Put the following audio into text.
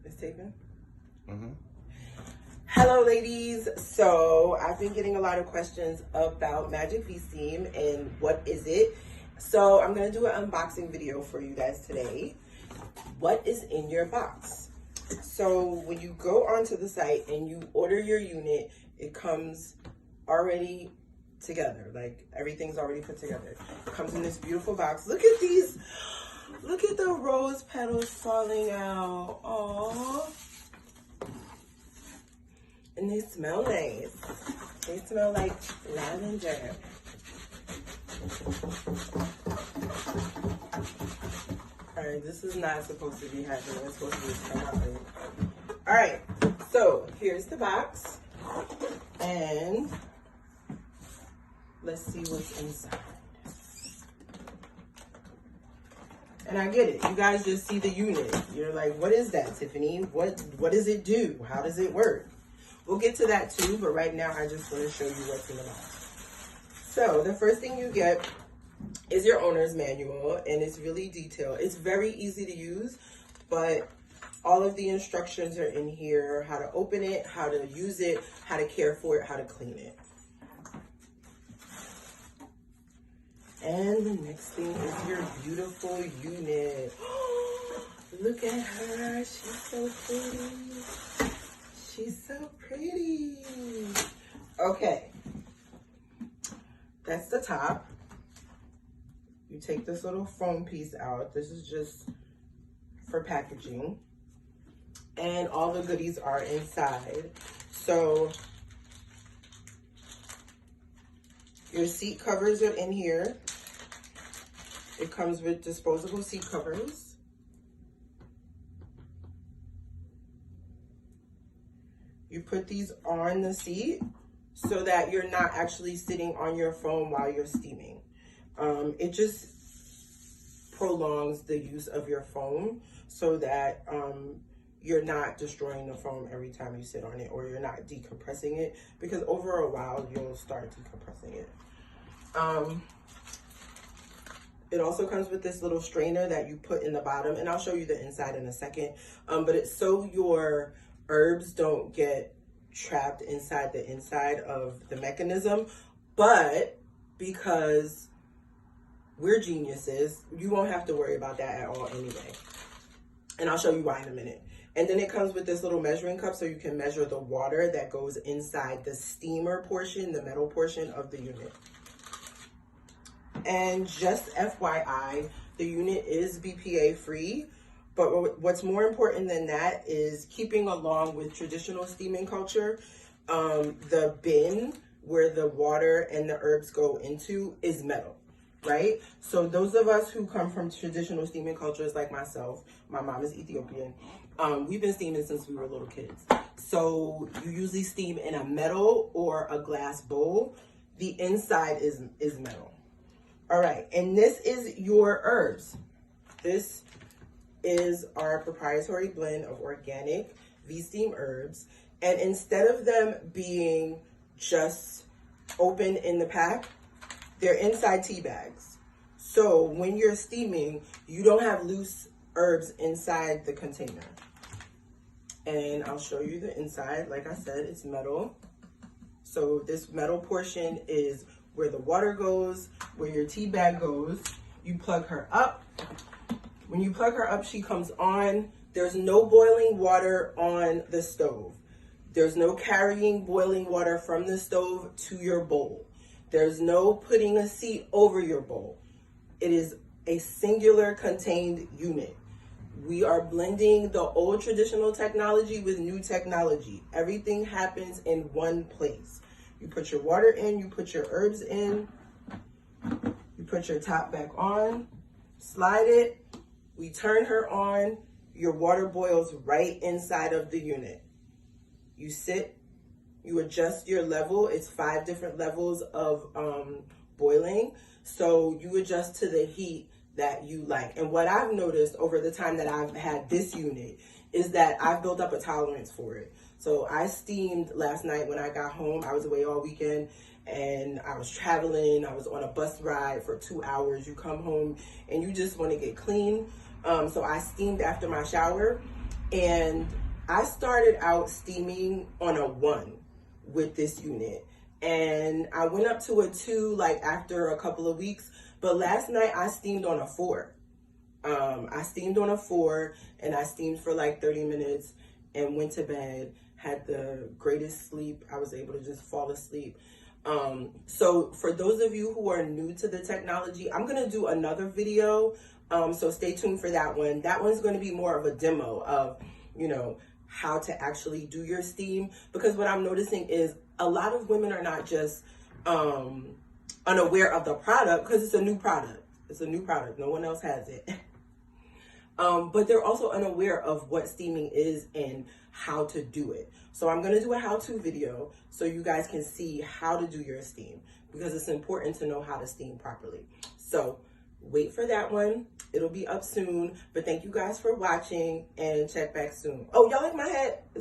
It's taping? Mm-hmm. Hello, ladies. So I've been getting a lot of questions about Magic V-Steam and what is it. So I'm going to do an unboxing video for you guys today. What is in your box? So when you go onto the site and you order your unit, it comes already together. Like everything's already put together. It comes in this beautiful box. Look at these. Look at the rose petals falling out. Aww. And they smell nice. They smell like lavender. Alright, this is not supposed to be happening. It's supposed to be come out later. Alright, so here's the box. And let's see what's inside. And I get it. You guys just see the unit. You're like, what is that, Tiffany? What does it do? How does it work? We'll get to that too, but right now I just want to show you what's in the box. So the first thing you get is your owner's manual, and it's really detailed. It's very easy to use, but all of the instructions are in here: how to open it, how to use it, how to care for it, how to clean it. And the next thing is your beautiful unit. Look at her, she's so pretty. She's so pretty. Okay, that's the top. You take this little foam piece out. This is just for packaging. And all the goodies are inside. So your seat covers are in here. It comes with disposable seat covers. You put these on the seat so that you're not actually sitting on your phone while you're steaming. It just prolongs the use of your foam so that you're not destroying the foam every time you sit on it, or you're not decompressing it, because over a while you'll start decompressing it. It also comes with this little strainer that you put in the bottom, and I'll show you the inside in a second. But it's so your herbs don't get trapped inside the inside of the mechanism, but because we're geniuses, you won't have to worry about that at all anyway. And I'll show you why in a minute. And then it comes with this little measuring cup so you can measure the water that goes inside the steamer portion, the metal portion of the unit. And just FYI, the unit is BPA free. But what's more important than that is keeping along with traditional steaming culture. The bin where the water and the herbs go into is metal, right? So those of us who come from traditional steaming cultures like myself, my mom is Ethiopian, we've been steaming since we were little kids. So you usually steam in a metal or a glass bowl. The inside is metal. All right, and this is your herbs. This is our proprietary blend of organic V-Steam herbs. And instead of them being just open in the pack, they're inside tea bags. So when you're steaming, you don't have loose herbs inside the container. And I'll show you the inside. Like I said, it's metal. So this metal portion is where the water goes, where your tea bag goes. You plug her up. When you plug her up, she comes on. There's no boiling water on the stove. There's no carrying boiling water from the stove to your bowl. There's no putting a seat over your bowl. It is a singular contained unit. We are blending the old traditional technology with new technology. Everything happens in one place. You put your water in, you put your herbs in, you put your top back on, slide it. We turn her on, your water boils right inside of the unit. You sit, you adjust your level. It's 5 different levels of boiling. So you adjust to the heat that you like. And what I've noticed over the time that I've had this unit is that I've built up a tolerance for it. So I steamed last night when I got home. I was away all weekend and I was traveling. I was on a bus ride for 2 hours. You come home and you just want to get clean. So I steamed after my shower, And I started out steaming on a 1 with this unit. And I went up to a 2 like after a couple of weeks. But last night I steamed on a 4. I steamed on a 4 and I steamed for like 30 minutes and went to bed, had the greatest sleep. I was able to just fall asleep. So for those of you who are new to the technology, I'm going to do another video. So stay tuned for that one. That one's going to be more of a demo of, you know, how to actually do your steam, because what I'm noticing is a lot of women are not just, unaware of the product, because it's a new product. It's a new product. No one else has it. But they're also unaware of what steaming is and how to do it. So I'm going to do a how-to video so you guys can see how to do your steam, because it's important to know how to steam properly. So wait for that one. It'll be up soon. But thank you guys for watching and check back soon. Oh, y'all like my hat?